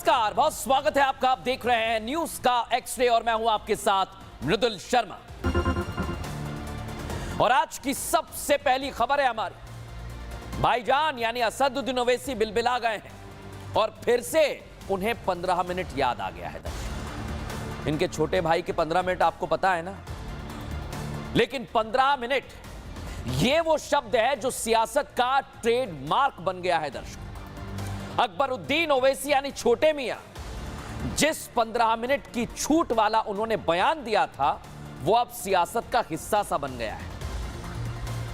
नमस्कार, बहुत स्वागत है आपका। आप देख रहे हैं न्यूज का एक्स-रे और मैं हूं आपके साथ मृदुल शर्मा। और आज की सबसे पहली खबर है हमारी, भाईजान यानी असदुद्दीन ओवैसी बिलबिला गए हैं और फिर से उन्हें 15 मिनट याद आ गया है। दर्शक, इनके छोटे भाई के 15 मिनट आपको पता है ना, लेकिन 15 मिनट ये वो शब्द है जो सियासत का ट्रेडमार्क बन गया है। दर्शक, अकबरुद्दीन ओवैसी यानी छोटे मियां जिस 15 मिनट की छूट वाला उन्होंने बयान दिया था, वो अब सियासत का हिस्सा सा बन गया है।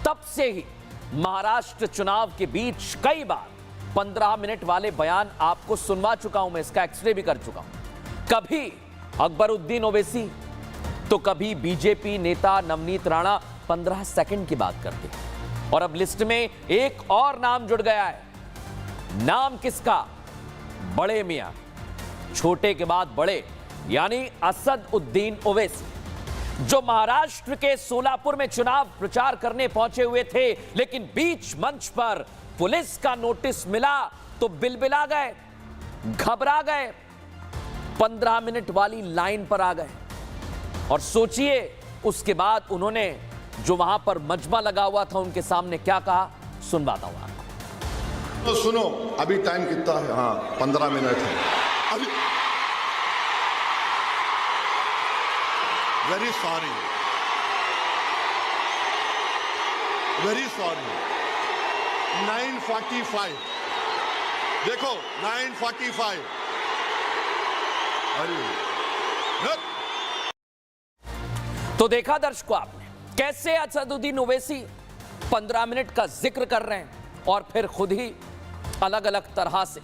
तब से ही महाराष्ट्र चुनाव के बीच कई बार 15 मिनट वाले बयान आपको सुनवा चुका हूं, मैं इसका एक्सरे भी कर चुका हूं। कभी अकबरुद्दीन ओवैसी तो कभी बीजेपी नेता नवनीत राणा 15 सेकंड की बात करते हैं। और अब लिस्ट में एक और नाम जुड़ गया है। नाम किसका? बड़े मियां, छोटे के बाद बड़े, यानी असदुद्दीन ओवैसी, जो महाराष्ट्र के सोलापुर में चुनाव प्रचार करने पहुंचे हुए थे, लेकिन बीच मंच पर पुलिस का नोटिस मिला तो बिलबिला गए, घबरा गए, 15 मिनट वाली लाइन पर आ गए। और सोचिए उसके बाद उन्होंने जो वहां पर मजमा लगा हुआ था उनके सामने क्या कहा, सुनवाता हूं आपको। तो सुनो, अभी टाइम कितना है? हाँ, 15 मिनट है अभी। Very sorry, very sorry. 9:45 देखो, 9:45। अरे तो देखा दर्शकों आपने कैसे असदुद्दीन ओवैसी 15 मिनट का जिक्र कर रहे हैं और फिर खुद ही अलग अलग तरह से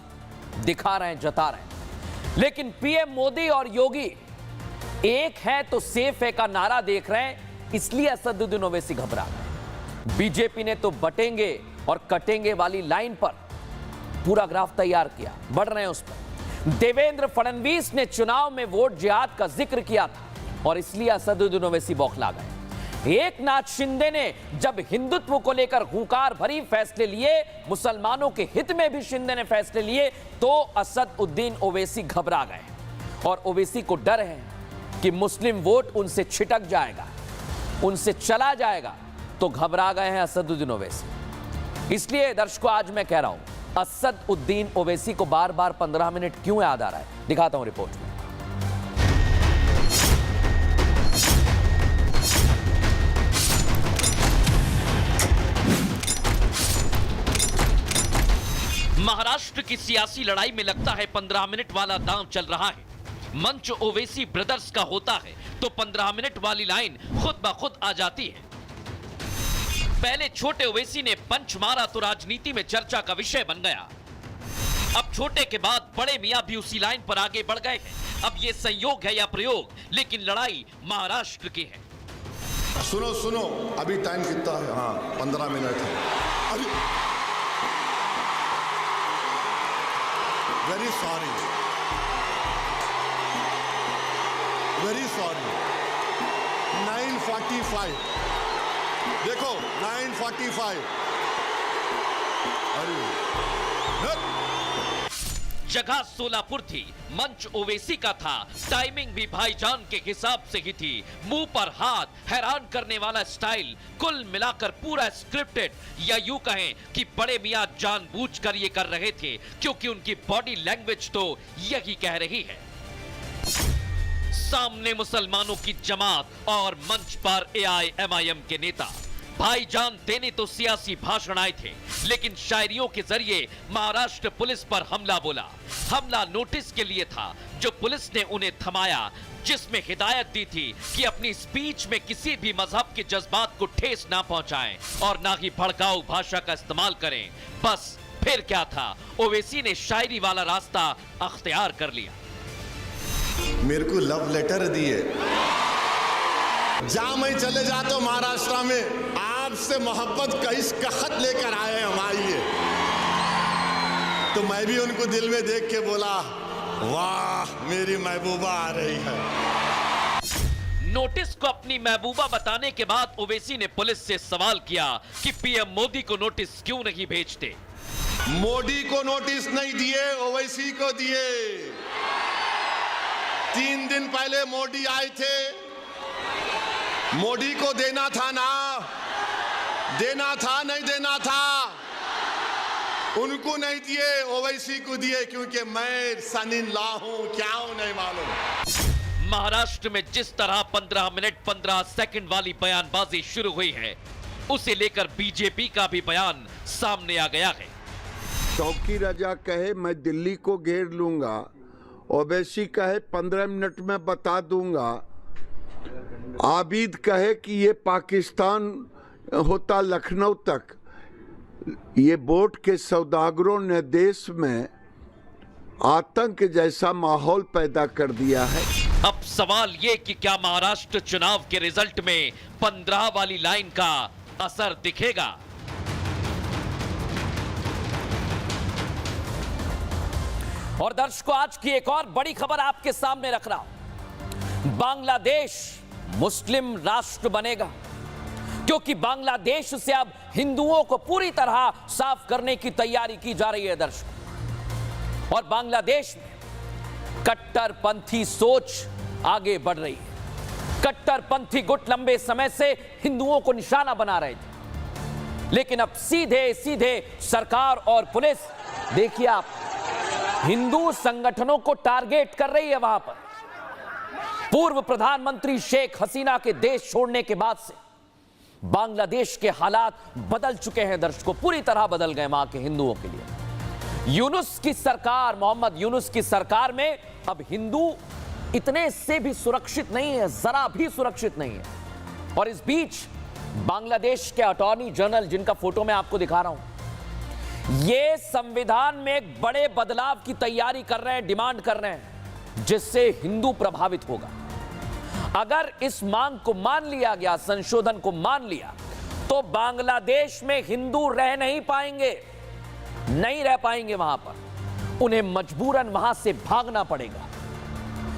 दिखा रहे हैं, जता रहे हैं। लेकिन पीएम मोदी और योगी एक है तो सेफ है का नारा देख रहे हैं, इसलिए असदुद्दीन ओवैसी घबरा गए। बीजेपी ने तो बटेंगे और कटेंगे वाली लाइन पर पूरा ग्राफ तैयार किया, बढ़ रहे हैं उस पर। देवेंद्र फडणवीस ने चुनाव में वोट जिहाद का जिक्र किया था और इसलिए असदुद्दीन ओवैसी बौखला गए। एकनाथ शिंदे ने जब हिंदुत्व को लेकर हुंकार भरी फैसले लिए, मुसलमानों के हित में भी शिंदे ने फैसले लिए, तो असदुद्दीन ओवैसी घबरा गए। और ओवैसी को डर है कि मुस्लिम वोट उनसे छिटक जाएगा, उनसे चला जाएगा, तो घबरा गए हैं असदुद्दीन ओवैसी। इसलिए दर्शकों, आज मैं कह रहा हूं, असदुद्दीन ओवैसी को बार बार 15 मिनट क्यों याद आ रहा है, दिखाता हूं रिपोर्ट में। महाराष्ट्र की सियासी लड़ाई में लगता है 15 मिनट वाला दांव चल रहा है। मंच ओवैसी ब्रदर्स का होता है तो 15 मिनट वाली लाइन खुद ब खुद आ जाती है। पहले छोटे ओवैसी ने पंच मारा तो राजनीति में चर्चा का विषय बन गया। अब छोटे के बाद बड़े मियां भी उसी लाइन पर आगे बढ़ गए हैं। अब ये संयोग है या प्रयोग, लेकिन लड़ाई महाराष्ट्र की है। सुनो सुनो, अभी टाइम कितना है? हाँ, 15 मिनट है अभी। Very sorry, very sorry. 9:45 देखो, 9:45। अरे जगह सोलापुर थी, मंच ओवैसी का था, टाइमिंग भी भाईजान के हिसाब से ही थी। मुंह पर हाथ, हैरान करने वाला स्टाइल, कुल मिलाकर पूरा स्क्रिप्टेड, या यूं कहें कि बड़े मियां जानबूझकर ये कर रहे थे, क्योंकि उनकी बॉडी लैंग्वेज तो यही कह रही है। सामने मुसलमानों की जमात और मंच पर एआईएमआईएम के नेता। भाईजान देने तो सियासी भाषण आए थे, लेकिन शायरियों के जरिए महाराष्ट्र पुलिस पर हमला बोला। हमला नोटिस के लिए था जो पुलिस ने उन्हें थमाया, जिसमें हिदायत दी थी कि अपनी स्पीच में किसी भी मजहब के जज्बात को ठेस ना पहुंचाएं और ना ही भड़काऊ भाषा का इस्तेमाल करें। बस फिर क्या था, ओवैसी ने शायरी वाला रास्ता अख्तियार कर लिया। मेरे को लव लेटर दिए, जा मैं चले जा तो महाराष्ट्र में आपसे मोहब्बत का इसका खत लेकर आए हम, आइए। तो मैं भी उनको दिल में देख के बोला, वाह मेरी महबूबा आ रही है। नोटिस को अपनी महबूबा बताने के बाद ओवैसी ने पुलिस से सवाल किया कि पीएम मोदी को नोटिस क्यों नहीं भेजते। मोदी को नोटिस नहीं दिए, ओवैसी को दिए। 3 दिन पहले मोदी आए थे, मोदी को देना था ना, देना था नहीं देना था, उनको नहीं दिए, ओवैसी को दिए, क्योंकि मैं सन इन लॉ हूं, क्या हूं नहीं मालूम। महाराष्ट्र में जिस तरह 15 मिनट 15 सेकंड वाली बयानबाजी शुरू हुई है, उसे लेकर बीजेपी का भी बयान सामने आ गया है। चौकी राजा कहे मैं दिल्ली को घेर लूंगा, ओवैसी कहे 15 मिनट में बता दूंगा, आबिद कहे कि ये पाकिस्तान होता लखनऊ तक। ये बोट के सौदागरों ने देश में आतंक जैसा माहौल पैदा कर दिया है। अब सवाल ये कि क्या महाराष्ट्र चुनाव के रिजल्ट में 15 वाली लाइन का असर दिखेगा? और दर्शकों, आज की एक और बड़ी खबर आपके सामने रख रहा हूं। बांग्लादेश मुस्लिम राष्ट्र बनेगा, क्योंकि बांग्लादेश से अब हिंदुओं को पूरी तरह साफ करने की तैयारी की जा रही है दर्शकों। और बांग्लादेश में कट्टरपंथी सोच आगे बढ़ रही है। कट्टरपंथी गुट लंबे समय से हिंदुओं को निशाना बना रहे थे, लेकिन अब सीधे सीधे सरकार और पुलिस, देखिए आप, हिंदू संगठनों को टारगेट कर रही है। वहां पर पूर्व प्रधानमंत्री शेख हसीना के देश छोड़ने के बाद से बांग्लादेश के हालात बदल चुके हैं दर्शकों, पूरी तरह बदल गए वहां के हिंदुओं के लिए। यूनुस की सरकार, मोहम्मद यूनुस की सरकार में अब हिंदू इतने से भी सुरक्षित नहीं है, जरा भी सुरक्षित नहीं है। और इस बीच बांग्लादेश के अटॉर्नी जनरल, जिनका फोटो मैं आपको दिखा रहा हूं, ये संविधान में एक बड़े बदलाव की तैयारी कर रहे हैं, डिमांड कर रहे हैं, जिससे हिंदू प्रभावित होगा। अगर इस मांग को मान लिया गया, संशोधन को मान लिया, तो बांग्लादेश में हिंदू रह नहीं पाएंगे, नहीं रह पाएंगे वहां पर। उन्हें मजबूरन वहां से भागना पड़ेगा,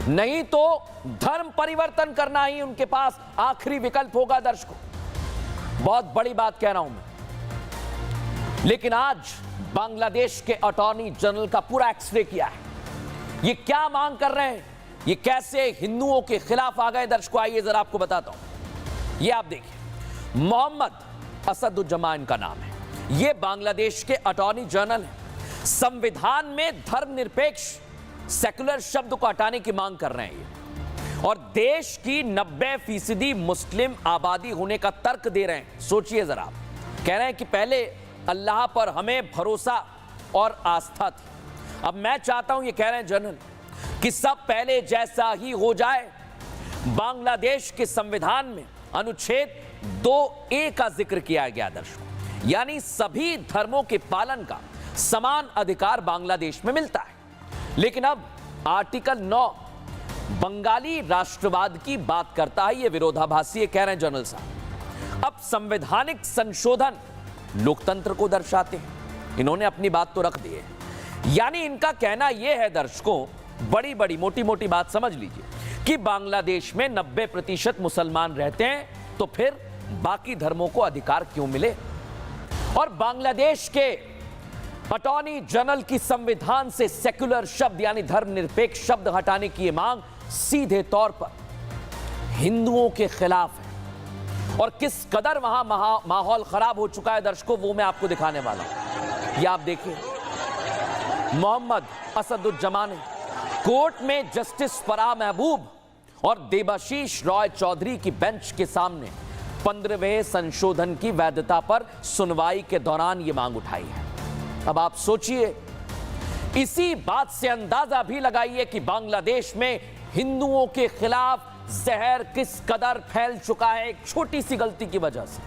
नहीं तो धर्म परिवर्तन करना ही उनके पास आखिरी विकल्प होगा दर्शकों। बहुत बड़ी बात कह रहा हूं मैं। लेकिन आज बांग्लादेश के अटॉर्नी जनरल का पूरा एक्सरे किया है। ये क्या मांग कर रहे हैं, ये कैसे हिंदुओं के खिलाफ आ गए दर्शकों, आइए जरा आपको बताता हूं। ये आप देखिए, मोहम्मद असदुज्जमान इनका नाम है, ये बांग्लादेश के अटॉर्नी जनरल हैं। संविधान में धर्मनिरपेक्ष सेकुलर शब्द को हटाने की मांग कर रहे हैं ये, और देश की 90% मुस्लिम आबादी होने का तर्क दे रहे हैं। सोचिए जरा, कह रहे हैं कि पहले अल्लाह पर हमें भरोसा और आस्था थी, अब मैं चाहता हूं, ये कह रहे हैं जनरल, कि सब पहले जैसा ही हो जाए। बांग्लादेश के संविधान में अनुच्छेद 2A का जिक्र किया गया दर्शकों, यानी सभी धर्मों के पालन का समान अधिकार बांग्लादेश में मिलता है। लेकिन अब आर्टिकल 9 बंगाली राष्ट्रवाद की बात करता है, यह विरोधाभासी है, कह रहे हैं जनरल साहब। अब संवैधानिक संशोधन लोकतंत्र को दर्शाते हैं, इन्होंने अपनी बात तो रख दी है। यानी इनका कहना यह है दर्शकों, बड़ी बड़ी मोटी मोटी बात समझ लीजिए, कि बांग्लादेश में 90% मुसलमान रहते हैं, तो फिर बाकी धर्मों को अधिकार क्यों मिले? और बांग्लादेश के अटॉर्नी जनरल की संविधान से सेक्युलर शब्द यानी धर्मनिरपेक्ष शब्द हटाने की यह मांग सीधे तौर पर हिंदुओं के खिलाफ है। और किस कदर वहां माहौल खराब हो चुका है दर्शकों, वो मैं आपको दिखाने वाला हूं। ये आप देखिए, मोहम्मद असदुज्जमान कोर्ट में जस्टिस फराह महबूब और देबाशीष रॉय चौधरी की बेंच के सामने 15वें संशोधन की वैधता पर सुनवाई के दौरान यह मांग उठाई है। अब आप सोचिए, इसी बात से अंदाजा भी लगाइए कि बांग्लादेश में हिंदुओं के खिलाफ जहर किस कदर फैल चुका है, एक छोटी सी गलती की वजह से।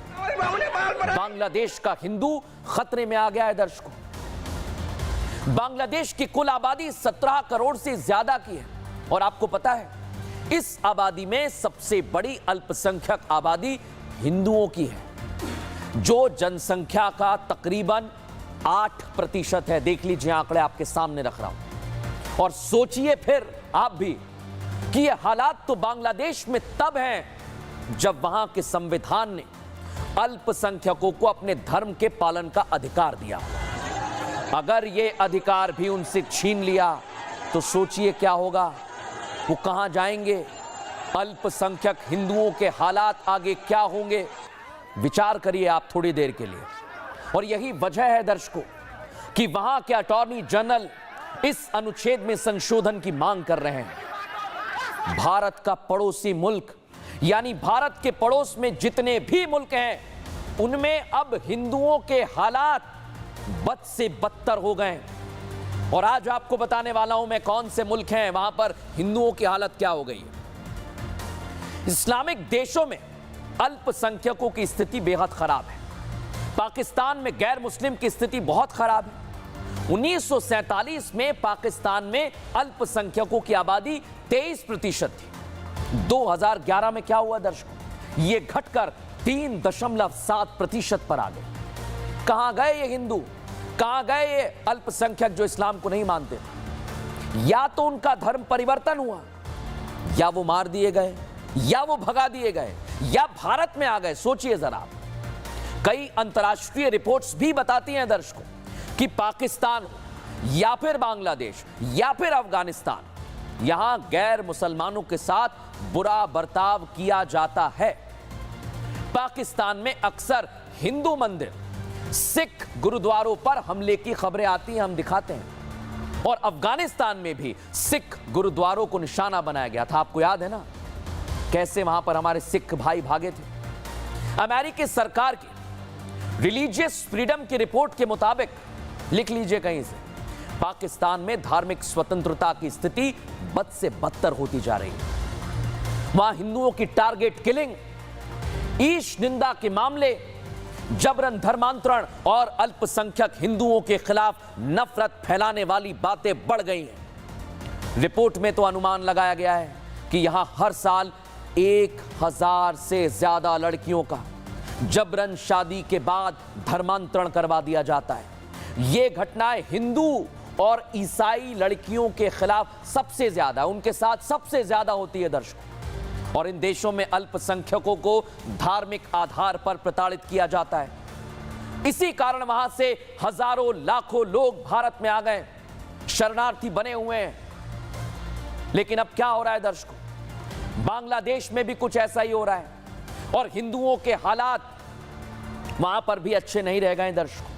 बांग्लादेश का हिंदू खतरे में आ गया है दर्शकों। बांग्लादेश की कुल आबादी 17 करोड़ से ज्यादा की है, और आपको पता है इस आबादी में सबसे बड़ी अल्पसंख्यक आबादी हिंदुओं की है, जो जनसंख्या का तकरीबन 8% है। देख लीजिए, आंकड़े आपके सामने रख रहा हूं, और सोचिए फिर आप भी कि ये हालात तो बांग्लादेश में तब हैं जब वहां के संविधान ने अल्पसंख्यकों को अपने धर्म के पालन का अधिकार दिया। अगर ये अधिकार भी उनसे छीन लिया तो सोचिए क्या होगा, वो कहां जाएंगे, अल्पसंख्यक हिंदुओं के हालात आगे क्या होंगे, विचार करिए आप थोड़ी देर के लिए। और यही वजह है दर्शकों कि वहां के अटॉर्नी जनरल इस अनुच्छेद में संशोधन की मांग कर रहे हैं। भारत का पड़ोसी मुल्क यानी भारत के पड़ोस में जितने भी मुल्क हैं उनमें अब हिंदुओं के हालात बद से बदतर हो गए। और आज आपको बताने वाला हूं मैं कौन से मुल्क हैं वहां पर हिंदुओं की हालत क्या हो गई है। इस्लामिक देशों में अल्पसंख्यकों की स्थिति बेहद खराब है। पाकिस्तान में गैर मुस्लिम की स्थिति बहुत खराब है। 1947 में पाकिस्तान में अल्पसंख्यकों की आबादी 23% थी। 2011 में क्या हुआ दर्शकों, ये घटकर 3.7% पर आ गए। कहां गए ये हिंदू, कहां गए ये अल्पसंख्यक जो इस्लाम को नहीं मानते? या तो उनका धर्म परिवर्तन हुआ, या वो मार दिए गए, या वो भगा दिए गए, या भारत में आ गए। सोचिए जरा, कई अंतर्राष्ट्रीय रिपोर्ट्स भी बताती हैं दर्शकों कि पाकिस्तान या फिर बांग्लादेश या फिर अफगानिस्तान, यहां गैर मुसलमानों के साथ बुरा बर्ताव किया जाता है। पाकिस्तान में अक्सर हिंदू मंदिर, सिख गुरुद्वारों पर हमले की खबरें आती हैं, हम दिखाते हैं। और अफगानिस्तान में भी सिख गुरुद्वारों को निशाना बनाया गया था। आपको याद है ना कैसे वहां पर हमारे सिख भाई भागे थे। अमेरिकी सरकार की रिलीजियस फ्रीडम की रिपोर्ट के मुताबिक, लिख लीजिए कहीं से, पाकिस्तान में धार्मिक स्वतंत्रता की स्थिति बद से बदतर होती जा रही है। वहां हिंदुओं की टारगेट किलिंग, ईश निंदा के मामले, जबरन धर्मांतरण और अल्पसंख्यक हिंदुओं के खिलाफ नफरत फैलाने वाली बातें बढ़ गई हैं। रिपोर्ट में तो अनुमान लगाया गया है कि यहां हर साल 1000 से ज्यादा लड़कियों का जबरन शादी के बाद धर्मांतरण करवा दिया जाता है। ये घटनाएं हिंदू और ईसाई लड़कियों के खिलाफ सबसे ज्यादा, उनके साथ सबसे ज्यादा होती है दर्शकों। और इन देशों में अल्पसंख्यकों को धार्मिक आधार पर प्रताड़ित किया जाता है। इसी कारण वहां से हजारों लाखों लोग भारत में आ गए, शरणार्थी बने हुए हैं। लेकिन अब क्या हो रहा है दर्शकों, बांग्लादेश में भी कुछ ऐसा ही हो रहा है और हिंदुओं के हालात वहां पर भी अच्छे नहीं रह गए दर्शकों।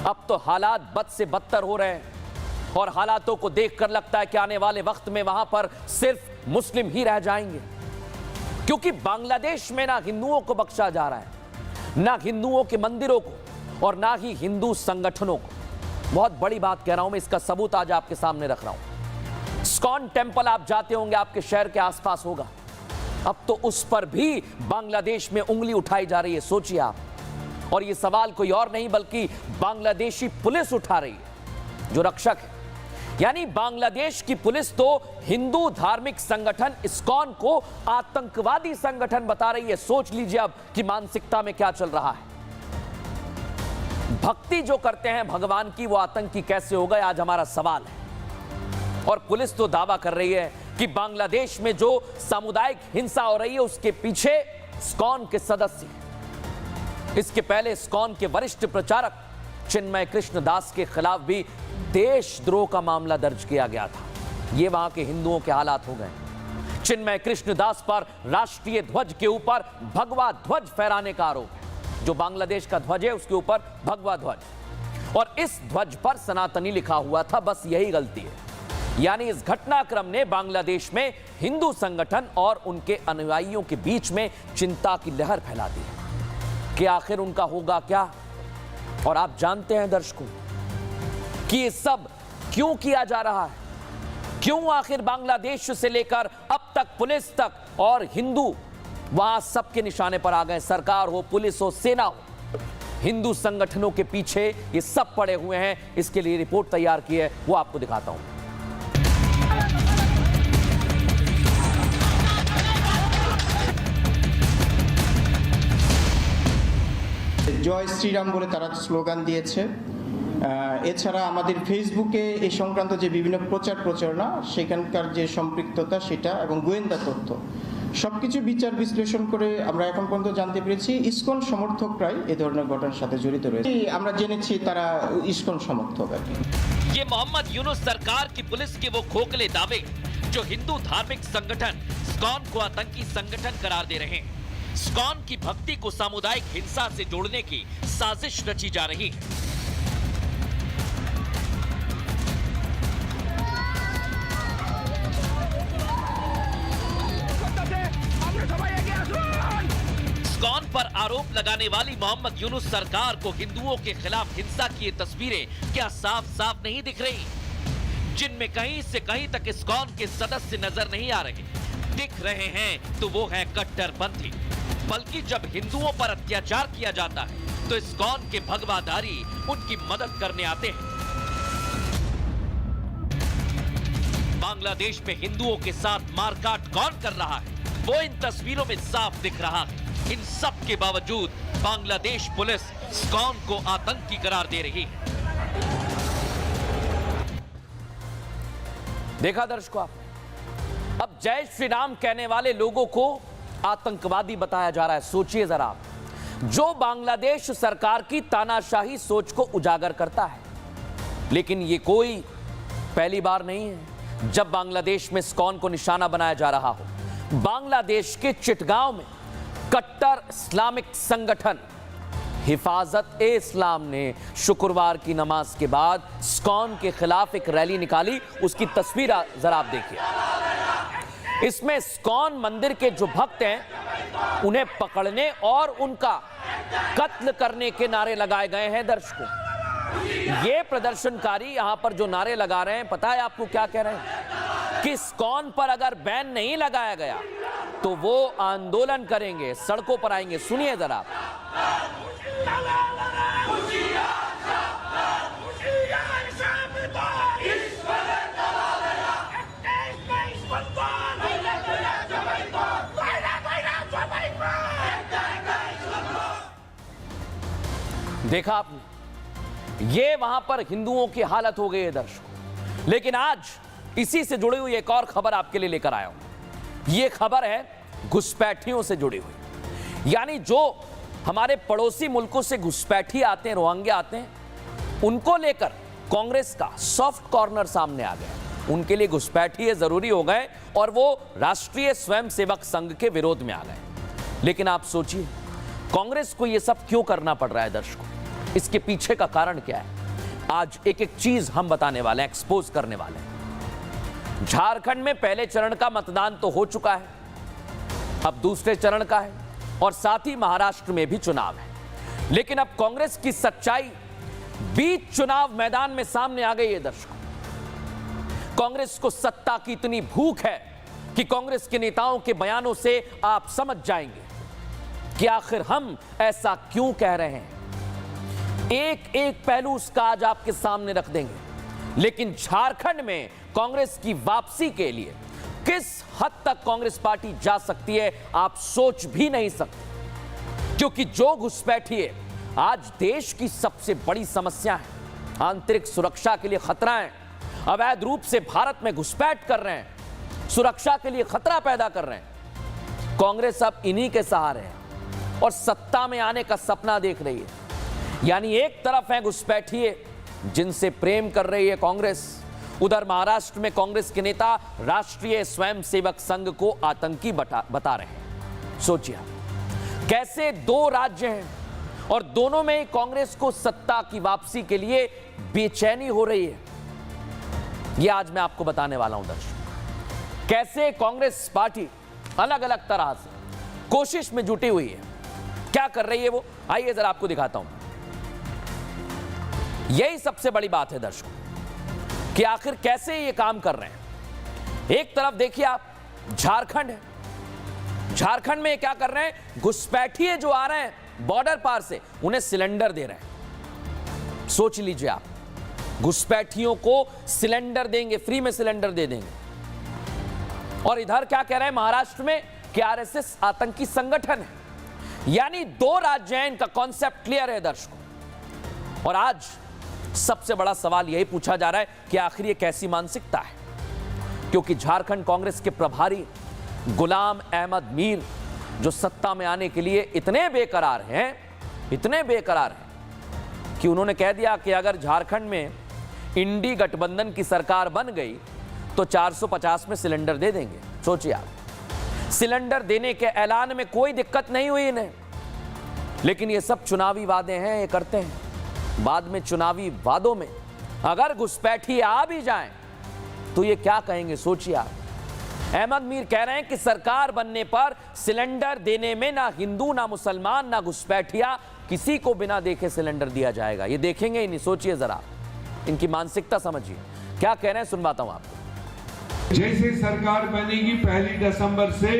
अब तो हालात बद से बदतर हो रहे हैं और हालातों को देखकर लगता है कि आने वाले वक्त में वहां पर सिर्फ मुस्लिम ही रह जाएंगे, क्योंकि बांग्लादेश में ना हिंदुओं को बख्शा जा रहा है, ना हिंदुओं के मंदिरों को और ना ही हिंदू संगठनों को। बहुत बड़ी बात कह रहा हूं मैं, इसका सबूत आज आपके सामने रख रहा हूं। इस्कॉन टेम्पल आप जाते होंगे, आपके शहर के आसपास होगा, अब तो उस पर भी बांग्लादेश में उंगली उठाई जा रही है। सोचिए आप, और ये सवाल कोई और नहीं बल्कि बांग्लादेशी पुलिस उठा रही है जो रक्षक है। यानी बांग्लादेश की पुलिस तो हिंदू धार्मिक संगठन इस्कॉन को आतंकवादी संगठन बता रही है। सोच लीजिए अब कि मानसिकता में क्या चल रहा है। भक्ति जो करते हैं भगवान की, वो आतंकी कैसे हो गए, आज हमारा सवाल है। और पुलिस तो दावा कर रही है कि बांग्लादेश में जो सामुदायिक हिंसा हो रही है उसके पीछे इस्कॉन के सदस्य हैं। इसके पहले इस्कॉन के वरिष्ठ प्रचारक चिन्मय कृष्ण दास के खिलाफ भी देशद्रोह का मामला दर्ज किया गया था। ये वहां के हिंदुओं के हालात हो गए। चिन्मय कृष्ण दास पर राष्ट्रीय ध्वज के ऊपर भगवा ध्वज फहराने का आरोप है। जो बांग्लादेश का ध्वज है उसके ऊपर भगवा ध्वज, और इस ध्वज पर सनातनी लिखा हुआ था। बस यही गलती है। यानी इस घटनाक्रम ने बांग्लादेश में हिंदू संगठन और उनके अनुयायियों के बीच में चिंता की लहर फैला दी कि आखिर उनका होगा क्या। और आप जानते हैं दर्शकों कि ये सब क्यों किया जा रहा है, क्यों आखिर बांग्लादेश से लेकर अब तक पुलिस तक और हिंदू वहां सबके निशाने पर आ गए। सरकार हो, पुलिस हो, सेना हो, हिंदू संगठनों के पीछे ये सब पड़े हुए हैं। इसके लिए रिपोर्ट तैयार की है, वो आपको दिखाता हूं। জয় শ্রীরাম বলে তারা স্লোগান দিয়েছে। এছাড়া আমাদের ফেসবুকে এই সংক্রান্ত যে বিভিন্ন প্রচার প্রচারণা, সেখানকার যে সম্পৃক্ততা সেটা এবং গোয়েন্দা তথ্য সবকিছু বিচার বিশ্লেষণ করে আমরা এখন পর্যন্ত জানতে পেরেছি ইসকন সমর্থকরাই এই ধরনের ঘটনার সাথে জড়িত রয়েছে। আমরা জেনেছি তারা ইসকন সমর্থক আর কি। ये मोहम्मद यूनुस सरकार की पुलिस के वो खोखले दावे जो हिंदू धार्मिक संगठन स्कॉन को आतंकी संगठन करार दे रहे हैं। स्कॉन की भक्ति को सामुदायिक हिंसा से जोड़ने की साजिश रची जा रही है। स्कॉन पर आरोप लगाने वाली मोहम्मद यूनुस सरकार को हिंदुओं के खिलाफ हिंसा की ये तस्वीरें क्या साफ साफ नहीं दिख रही, जिनमें कहीं से कहीं तक स्कॉन के सदस्य नजर नहीं आ रहे। दिख रहे हैं तो वो है कट्टरपंथी। बल्कि जब हिंदुओं पर अत्याचार किया जाता है तो स्कॉन के भगवाधारी उनकी मदद करने आते हैं। बांग्लादेश में हिंदुओं के साथ मारकाट कौन कर रहा है वो इन तस्वीरों में साफ दिख रहा है। इन सब के बावजूद बांग्लादेश पुलिस स्कॉन को आतंकी करार दे रही है। देखा दर्शकों, आप अब जय श्री राम कहने वाले लोगों को आतंकवादी बताया जा रहा है। सोचिए जरा, जो बांग्लादेश सरकार की तानाशाही सोच को उजागर करता है। लेकिन ये कोई पहली बार नहीं है जब बांग्लादेश में स्कॉन को निशाना बनाया जा रहा हो। बांग्लादेश के चिटगांव में कट्टर इस्लामिक संगठन हिफाजत ए इस्लाम ने शुक्रवार की नमाज के बाद स्कॉन के खिलाफ एक रैली निकाली। उसकी तस्वीर जरा आप देखिए। इसमें स्कॉन मंदिर के जो भक्त हैं उन्हें पकड़ने और उनका कत्ल करने के नारे लगाए गए हैं। दर्शकों, ये प्रदर्शनकारी यहां पर जो नारे लगा रहे हैं, पता है आपको क्या कह रहे हैं? कि स्कॉन पर अगर बैन नहीं लगाया गया तो वो आंदोलन करेंगे, सड़कों पर आएंगे। सुनिए जरा। देखा आपने, ये वहां पर हिंदुओं की हालत हो गई है दर्शकों। लेकिन आज इसी से जुड़ी हुई एक और खबर आपके लिए लेकर आया हूं। ये खबर है घुसपैठियों से जुड़ी हुई। यानी जो हमारे पड़ोसी मुल्कों से घुसपैठी आते हैं, रोहिंग्या आते हैं, उनको लेकर कांग्रेस का सॉफ्ट कॉर्नर सामने आ गया। उनके लिए घुसपैठिए जरूरी हो गए और वो राष्ट्रीय स्वयंसेवक संघ के विरोध में आ गए। लेकिन आप सोचिए, कांग्रेस को ये सब क्यों करना पड़ रहा है दर्शकों? इसके पीछे का कारण क्या है? आज एक एक चीज हम बताने वाले हैं, एक्सपोज करने वाले हैं। झारखंड में पहले चरण का मतदान तो हो चुका है, अब दूसरे चरण का है और साथ ही महाराष्ट्र में भी चुनाव है। लेकिन अब कांग्रेस की सच्चाई बीच चुनाव मैदान में सामने आ गई है दर्शकों। कांग्रेस को सत्ता की इतनी भूख है कि कांग्रेस के नेताओं के बयानों से आप समझ जाएंगे कि आखिर हम ऐसा क्यों कह रहे हैं। एक एक पहलू उसका आज आपके सामने रख देंगे। लेकिन झारखंड में कांग्रेस की वापसी के लिए किस हद तक कांग्रेस पार्टी जा सकती है आप सोच भी नहीं सकते, क्योंकि जो घुसपैठिए आज देश की सबसे बड़ी समस्या है, आंतरिक सुरक्षा के लिए खतरा है, अवैध रूप से भारत में घुसपैठ कर रहे हैं, सुरक्षा के लिए खतरा पैदा कर रहे हैं। कांग्रेस अब इन्हीं के सहारे है और सत्ता में आने का सपना देख रही है। यानी एक तरफ है घुसपैठिए जिनसे प्रेम कर रही है कांग्रेस, उधर महाराष्ट्र में कांग्रेस के नेता राष्ट्रीय स्वयंसेवक संघ को आतंकी बता रहे हैं। सोचिए कैसे दो राज्य हैं और दोनों में कांग्रेस को सत्ता की वापसी के लिए बेचैनी हो रही है। यह आज मैं आपको बताने वाला हूं दर्शक, कैसे कांग्रेस पार्टी अलग अलग तरह से कोशिश में जुटी हुई है। क्या कर रही है वो, आइए जरा आपको दिखाता हूं। यही सबसे बड़ी बात है दर्शकों कि आखिर कैसे ये काम कर रहे हैं। एक तरफ देखिए आप, झारखंड है, झारखंड में क्या कर रहे हैं, घुसपैठिए जो आ रहे हैं बॉर्डर पार से, उन्हें सिलेंडर दे रहे हैं। सोच लीजिए आप, घुसपैठियों को सिलेंडर देंगे, फ्री में सिलेंडर दे देंगे। और इधर क्या कह रहे हैं महाराष्ट्र में कि आरएसएस आतंकी संगठन है। यानी दो राज्य हैं, इनका कॉन्सेप्ट क्लियर है दर्शकों। और आज सबसे बड़ा सवाल यही पूछा जा रहा है कि आखिर ये कैसी मानसिकता है, क्योंकि झारखंड कांग्रेस के प्रभारी गुलाम अहमद मीर जो सत्ता में आने के लिए इतने बेकरार हैं कि उन्होंने कह दिया कि अगर झारखंड में इंडी गठबंधन की सरकार बन गई तो 450 में सिलेंडर दे देंगे। सोचिए आप, सिलेंडर देने के ऐलान में कोई दिक्कत नहीं हुई इन्हें, लेकिन ये सब चुनावी वादे हैं, ये करते हैं। बाद में चुनावी वादों में अगर घुसपैठी आ भी जाएं तो ये क्या कहेंगे, सोचिए आप। अहमद मीर कह रहे हैं कि सरकार बनने पर सिलेंडर देने में ना हिंदू, ना मुसलमान, ना घुसपैठिया, किसी को बिना देखे सिलेंडर दिया जाएगा। ये देखेंगे ही नहीं। सोचिए जरा, इनकी मानसिकता समझिए। क्या कह रहे हैं, सुनवाता हूं आपको। जैसे सरकार बनेगी 1 दिसंबर से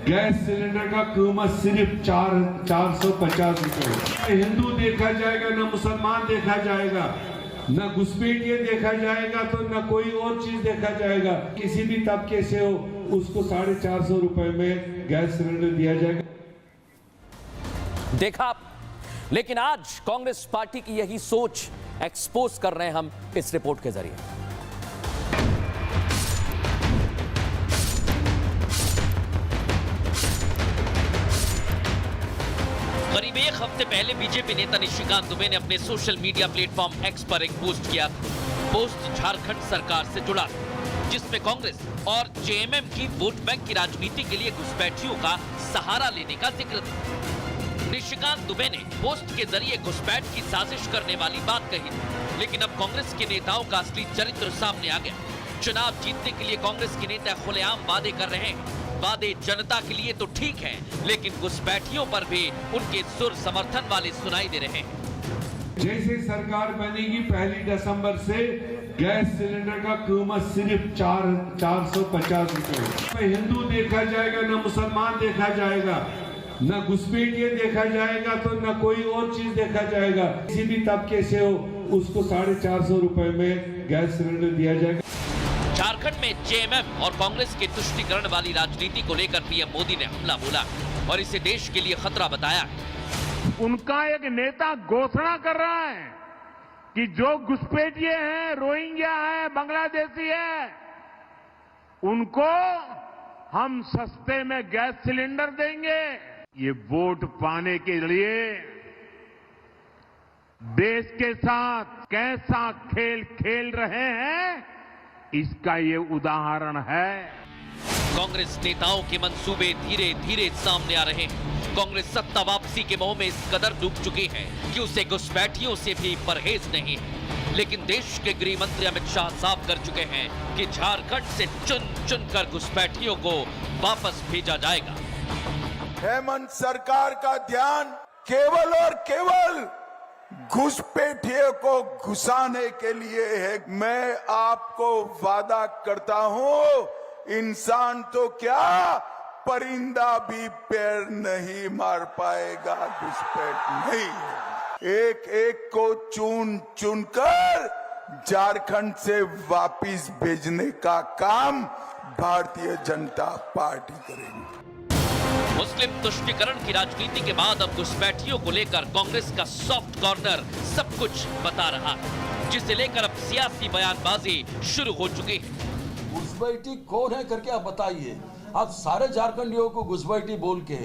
गैस सिलेंडर का कीमत सिर्फ 450 रुपए। हिंदू देखा जाएगा, ना मुसलमान देखा जाएगा, ना घुसपैठिया देखा जाएगा, तो ना कोई और चीज देखा जाएगा। किसी भी तबके से हो उसको 450 रुपए में गैस सिलेंडर दिया जाएगा। देखा आप, लेकिन आज कांग्रेस पार्टी की यही सोच एक्सपोज कर रहे हैं हम इस रिपोर्ट के जरिए। करीब एक हफ्ते पहले बीजेपी नेता निशिकांत दुबे ने अपने सोशल मीडिया प्लेटफॉर्म एक्स पर एक पोस्ट किया। पोस्ट झारखंड सरकार से जुड़ा, जिसमें कांग्रेस और जेएमएम की वोट बैंक की राजनीति के लिए घुसपैठियों का सहारा लेने का जिक्र था। निशिकांत दुबे ने पोस्ट के जरिए घुसपैठ की साजिश करने वाली बात कही, लेकिन अब कांग्रेस के नेताओं का असली चरित्र सामने आ गया। चुनाव जीतने के लिए कांग्रेस के नेता खुलेआम वादे कर रहे हैं। वादे जनता के लिए तो ठीक है, लेकिन घुसपैठियों पर भी उनके सुर समर्थन वाले सुनाई दे रहे हैं। जैसे सरकार बनेगी 1 दिसंबर से गैस सिलेंडर का कीमत सिर्फ 450 रुपए। हिंदू देखा जाएगा, ना मुसलमान देखा जाएगा, ना घुसपैठिया देखा जाएगा, तो ना कोई और चीज देखा जाएगा। किसी भी तबके से हो उसको 450 रुपए में गैस सिलेंडर दिया जाएगा। झारखंड में जेएमएम और कांग्रेस के तुष्टीकरण वाली राजनीति को लेकर पीएम मोदी ने हमला बोला और इसे देश के लिए खतरा बताया। उनका एक नेता घोषणा कर रहा है कि जो घुसपैठिए हैं, रोहिंग्या है, बांग्लादेशी है, उनको हम सस्ते में गैस सिलेंडर देंगे। ये वोट पाने के लिए देश के साथ कैसा खेल खेल रहे हैं, इसका ये उदाहरण है। कांग्रेस नेताओं के मंसूबे धीरे धीरे सामने आ रहे हैं। कांग्रेस सत्ता वापसी के मोह में इस कदर डूब चुकी है कि उसे घुसपैठियों से भी परहेज नहीं है। लेकिन देश के गृह मंत्री अमित शाह साफ कर चुके हैं कि झारखंड से चुन चुन कर घुसपैठियों को वापस भेजा जाएगा। हेमंत सरकार का ध्यान केवल और केवल घुसपैठियों को घुसाने के लिए है। मैं आपको वादा करता हूं, इंसान तो क्या, परिंदा भी पैर नहीं मार पाएगा, घुसपैठ नहीं। एक एक को चुन चुन कर झारखंड से वापिस भेजने का काम भारतीय जनता पार्टी करेगी। मुस्लिम तुष्टीकरण की राजनीति के बाद अब घुसपैठियों को लेकर कांग्रेस का सॉफ्ट कॉर्नर सब कुछ बता रहा है, जिसे लेकर अब सियासी बयानबाजी शुरू हो चुकी है। घुसपैठी कौन है करके आप बताइए। आप सारे झारखंडियों को घुसपैठी बोल के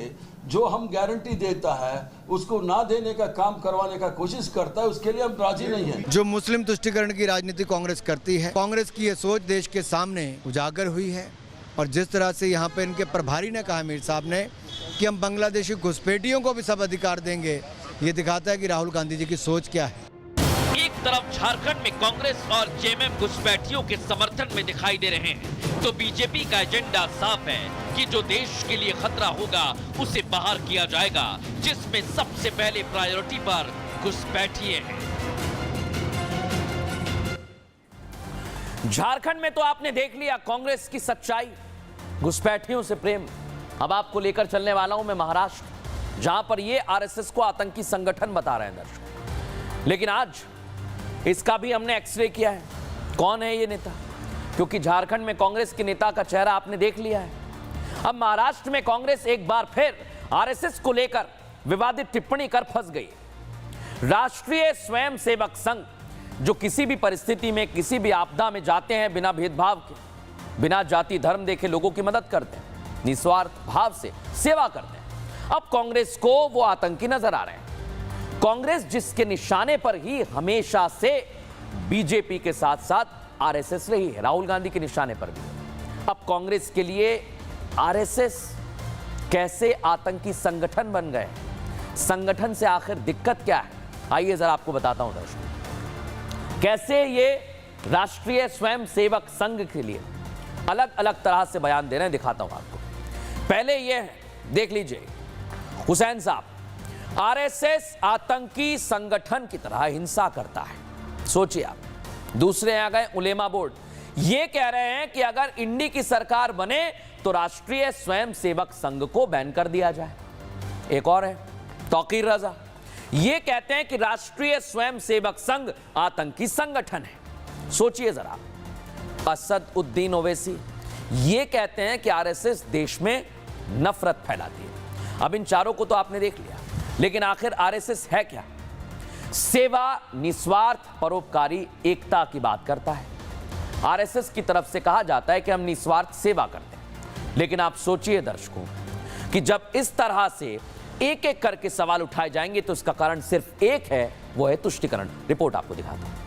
जो हम गारंटी देता है उसको ना देने का काम करवाने का कोशिश करता है, उसके लिए हम राजी नहीं है। जो मुस्लिम तुष्टीकरण की राजनीति कांग्रेस करती है, कांग्रेस की ये सोच देश के सामने उजागर हुई है। और जिस तरह से यहाँ पे इनके प्रभारी ने कहा, मीर साहब ने, कि हम बांग्लादेशी घुसपैठियों को भी सब अधिकार देंगे, ये दिखाता है कि राहुल गांधी जी की सोच क्या है। एक तरफ झारखंड में कांग्रेस और जेएमएम घुसपैठियों के समर्थन में दिखाई दे रहे हैं, तो बीजेपी का एजेंडा साफ है कि जो देश के लिए खतरा होगा उसे बाहर किया जाएगा, जिसमें सबसे पहले प्रायोरिटी पर घुसपैठिए हैं। झारखंड में तो आपने देख लिया कांग्रेस की सच्चाई, घुसपैठियों से प्रेम। अब आपको लेकर चलने वाला हूं मैं महाराष्ट्र, जहां पर ये आरएसएस को आतंकी संगठन बता रहे हैं दर्शक। लेकिन आज इसका भी हमने एक्सरे किया है, कौन है ये नेता, क्योंकि झारखंड में कांग्रेस के नेता का चेहरा आपने देख लिया है। अब महाराष्ट्र में कांग्रेस एक बार फिर आरएसएस को लेकर विवादित टिप्पणी कर फंस गई। राष्ट्रीय स्वयंसेवक संघ जो किसी भी परिस्थिति में, किसी भी आपदा में जाते हैं, बिना भेदभाव के, बिना जाति धर्म देखे लोगों की मदद करते हैं, निस्वार्थ भाव से सेवा करते हैं। अब कांग्रेस को वो आतंकी नजर आ रहे हैं। कांग्रेस जिसके निशाने पर ही हमेशा से बीजेपी के साथ साथ आरएसएस रही है, राहुल गांधी के निशाने पर भी। अब कांग्रेस के लिए आरएसएस कैसे आतंकी संगठन बन गए, संगठन से आखिर दिक्कत क्या है, आइए जरा आपको बताता हूं दर्शकों। कैसे ये राष्ट्रीय स्वयंसेवक संघ के लिए अलग अलग तरह से बयान दे रहे हैं, दिखाता हूं आपको। पहले ये देख लीजिए, हुसैन साहब, आरएसएस आतंकी संगठन की तरह हिंसा करता है। सोचिए आप। दूसरे आ गए उलेमा बोर्ड, ये कह रहे हैं कि अगर इंडी की सरकार बने तो राष्ट्रीय स्वयंसेवक संघ को बैन कर दिया जाए। एक और है तौकीर रजा, ये कहते हैं कि राष्ट्रीय स्वयंसेवक संघ आतंकी संगठन है। सोचिए जरा। असद उद्दीन ओवैसी, ये कहते हैं कि आरएसएस देश में नफरत फैलाती है। अब इन चारों को तो आपने देख लिया, लेकिन आखिर आरएसएस है क्या? सेवा, निस्वार्थ, परोपकारी एकता की बात करता है। आरएसएस की तरफ से कहा जाता है कि हम निस्वार्थ सेवा करते हैं, लेकिन आप सोचिए दर्शकों कि जब इस तरह से एक एक करके सवाल उठाए जाएंगे तो इसका कारण सिर्फ एक है, वो है तुष्टीकरण। रिपोर्ट आपको दिखाता हूं।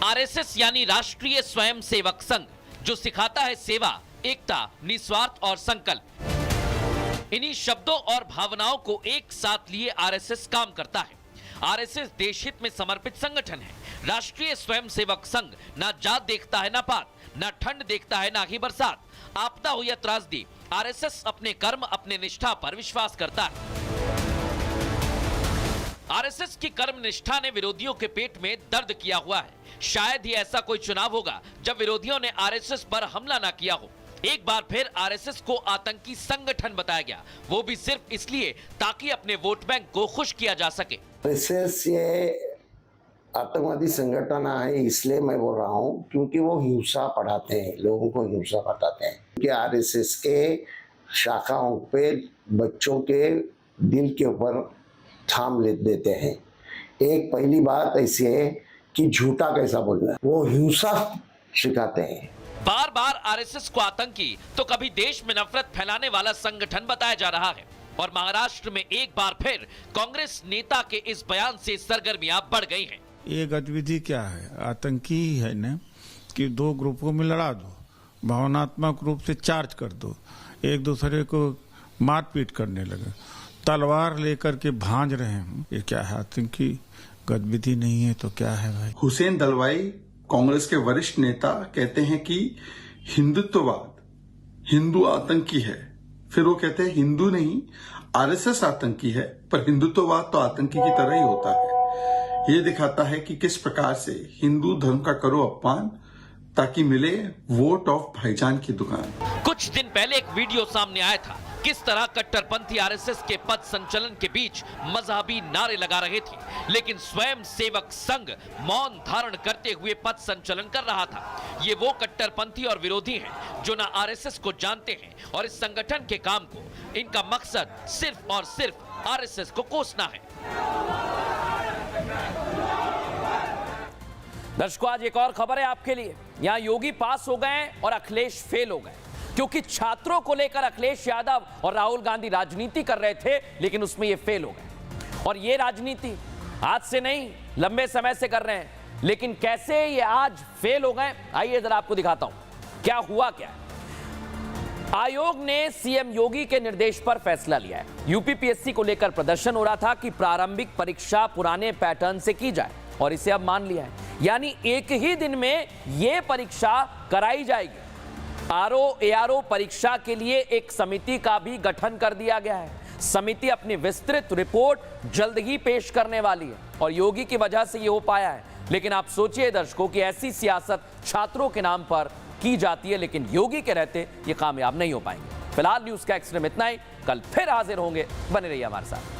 आरएसएस यानी राष्ट्रीय स्वयंसेवक संघ, जो सिखाता है सेवा, एकता, निस्वार्थ और संकल्प। इन्हीं शब्दों और भावनाओं को एक साथ लिए आरएसएस काम करता है। आरएसएस देशहित में समर्पित संगठन है। राष्ट्रीय स्वयंसेवक संघ ना जात देखता है ना पात, ना ठंड देखता है ना ही बरसात। आपदा हो या त्रासदी, आरएसएस अपने कर्म, अपने निष्ठा पर विश्वास करता है। आरएसएस की कर्म निष्ठा ने विरोधियों के पेट में दर्द किया हुआ है। शायद ही ऐसा कोई चुनाव होगा जब विरोधियों ने आरएसएस पर हमला ना किया हो। एक बार फिर आरएसएस को आतंकी संगठन बताया गया, वो भी सिर्फ इसलिए ताकि अपने वोट बैंक को खुश किया जा सके। आरएसएस ये आतंकवादी संगठन है, इसलिए मैं बोल रहा हूँ क्योंकि वो हिंसा पढ़ाते हैं, लोगों को हिंसा बताते हैं। कि आरएसएस के शाखाओं पे बच्चों के दिल के ऊपर थाम ले देते हैं। एक पहली बात ऐसी है कि झूठा कैसा बोलना है, वो हिंसा सिखाते हैं। बार बार आरएसएस को आतंकी तो कभी देश में नफरत फैलाने वाला संगठन बताया जा रहा है, और महाराष्ट्र में एक बार फिर कांग्रेस नेता के इस बयान से सरगर्मियां बढ़ गई हैं। ये गतिविधि क्या है? आतंकी ही है ना, कि दो ग्रुपों में लड़ा दो, भावनात्मक रूप से चार्ज कर दो, एक दूसरे को मारपीट करने लगे, तलवार लेकर के भांज रहे हैं। ये क्या है? आतंकी गतिविधि नहीं है तो क्या है भाई? हुसैन दलवाई, कांग्रेस के वरिष्ठ नेता, कहते हैं कि हिंदुत्ववाद, हिंदू आतंकी है। फिर वो कहते हैं हिंदू नहीं, आरएसएस आतंकी है, पर हिंदुत्ववाद तो आतंकी की तरह ही होता है। ये दिखाता है कि किस प्रकार से हिंदू धर्म का करो अपमान ताकि मिले वोट ऑफ भाईजान की दुकान। कुछ दिन पहले एक वीडियो सामने आया था, किस तरह कट्टरपंथी आरएसएस के पथ संचलन के बीच मजहबी नारे लगा रहे थे, लेकिन स्वयं सेवक संघ मौन धारण करते हुए पथ संचलन कर रहा था। ये वो कट्टरपंथी और विरोधी हैं जो ना आरएसएस को जानते हैं और इस संगठन के काम को, इनका मकसद सिर्फ और सिर्फ आरएसएस को कोसना है। दर्शकों, आज एक और खबर है आपके लिए। यहां योगी पास हो गए और अखिलेश फेल हो गए, क्योंकि छात्रों को लेकर अखिलेश यादव और राहुल गांधी राजनीति कर रहे थे, लेकिन उसमें ये फेल हो गए। और ये राजनीति आज से नहीं, लंबे समय से कर रहे हैं, लेकिन कैसे ये आज फेल हो गए, आइए जरा आपको दिखाता हूं क्या हुआ। क्या आयोग ने सीएम योगी के निर्देश पर फैसला लिया है। यूपीपीएससी को लेकर प्रदर्शन हो रहा था कि प्रारंभिक परीक्षा पुराने पैटर्न से की जाए, और इसे अब मान लिया है, यानी एक ही दिन में यह परीक्षा कराई जाएगी। आरओ परीक्षा के लिए एक समिति का भी गठन कर दिया गया है। समिति अपनी विस्तृत रिपोर्ट जल्द ही पेश करने वाली है, और योगी की वजह से यह हो पाया है। लेकिन आप सोचिए दर्शकों कि ऐसी सियासत छात्रों के नाम पर की जाती है, लेकिन योगी के रहते ये कामयाब नहीं हो पाएंगे। फिलहाल न्यूज़ का एक्स्ट्रा में इतना ही, कल फिर हाजिर होंगे, बने रहिए हमारे साथ।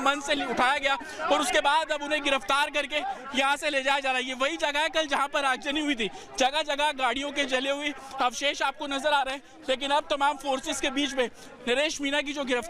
मन से उठाया गया और उसके बाद अब उन्हें गिरफ्तार करके यहाँ से ले जाया जा रहा है। ये वही जगह है कल जहाँ पर आगजनी हुई थी, जगह जगह गाड़ियों के जले हुए अवशेष आपको नजर आ रहे हैं। लेकिन अब तमाम फोर्सेस के बीच में नरेश मीणा की जो गिरफ्तारी